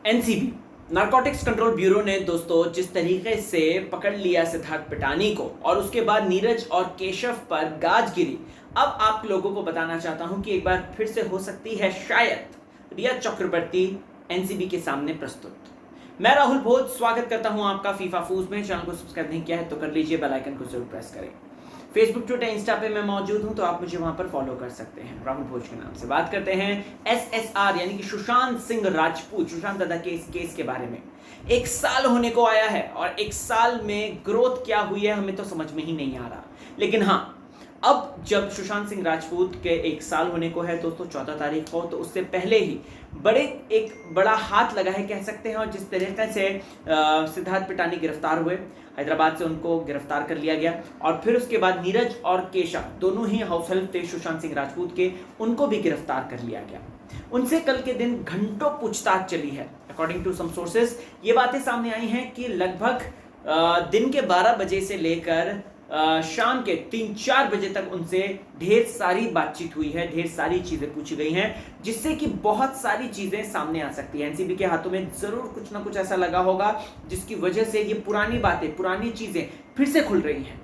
NCB narcotics control bureau ने दोस्तों जिस तरीके से पकड़ लिया सिद्धार्थ पिटानी को और उसके बाद नीरज और केशव पर गाज गिरी, अब आप लोगों को बताना चाहता हूं कि एक बार फिर से हो सकती है शायद रिया चक्रवर्ती एनसीबी के सामने प्रस्तुत। मैं राहुल भोज स्वागत करता हूं आपका फीफा फूज में। चैनल को सब्सक्राइब नहीं किया है तो कर लीजिए, बेल आइकन को जरूर प्रेस करें। फेसबुक, ट्विटर, इंस्टा पे मैं मौजूद हूं तो आप मुझे वहां पर फॉलो कर सकते हैं, राहुल भोज के नाम से। बात करते हैं एसएसआर यानी कि सुशांत सिंह राजपूत, सुशांत दादा के इस केस के बारे में। 1 साल होने को आया है और 1 साल में ग्रोथ क्या हुई है हमें तो समझ में ही नहीं आ रहा। लेकिन हाँ, अब जब सुशांत सिंह राजपूत के 1 साल होने को है दोस्तों 14 तारीख को, तो उससे पहले ही एक बड़ा हाथ लगा है कह सकते हैं। और जिस तरीके से सिद्धार्थ पिटानी गिरफ्तार हुए, हैदराबाद से उनको गिरफ्तार कर लिया गया और फिर उसके बाद नीरज और केशव दोनों ही हाउस हेल्प थे सुशांत सिंह राजपूत के, उनको भी गिरफ्तार कर लिया गया। उनसे कल के दिन घंटों पूछताछ चली है। अकॉर्डिंग टू सम सोर्सेस ये बातें सामने आई हैं कि लगभग दिन के 12 बजे से लेकर शाम के 3-4 बजे तक उनसे ढेर सारी बातचीत हुई है, ढेर सारी चीजें पूछी गई हैं, जिससे कि बहुत सारी चीजें सामने आ सकती है। एनसीबी के हाथों में जरूर कुछ ना कुछ ऐसा लगा होगा जिसकी वजह से ये पुरानी बातें, पुरानी चीजें फिर से खुल रही हैं।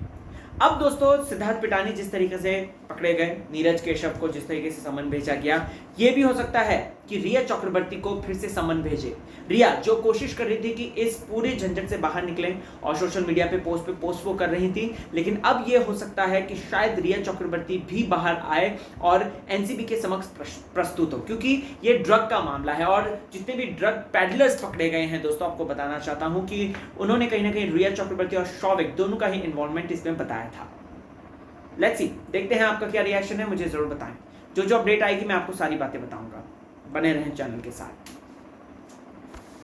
अब दोस्तों सिद्धार्थ पिटानी जिस तरीके से पकड़े गए, नीरज केशव को जिस तरीके से समन भेजा गया, यह भी हो सकता है कि रिया चक्रवर्ती को फिर से समन भेजे। रिया जो कोशिश कर रही थी कि इस पूरे झंझट से बाहर निकलें और सोशल मीडिया पे पोस्ट वो कर रही थी, लेकिन अब यह हो सकता है कि शायद रिया चक्रवर्ती भी बाहर आए और एनसीबी के समक्ष प्रस्तुत हो, क्योंकि ये ड्रग का मामला है। और जितने भी ड्रग पैडलर्स पकड़े गए हैं दोस्तों, आपको बताना चाहता हूं कि उन्होंने कहीं ना कहीं रिया चक्रवर्ती और शौविक दोनों का ही इन्वॉल्वमेंट इसमें बताया था। लेट्स सी, देखते हैं आपका क्या रिएक्शन है, मुझे जरूर बताएं। जो अपडेट आएगी मैं आपको सारी बातें बताऊंगा। बने रहें चैनल के साथ।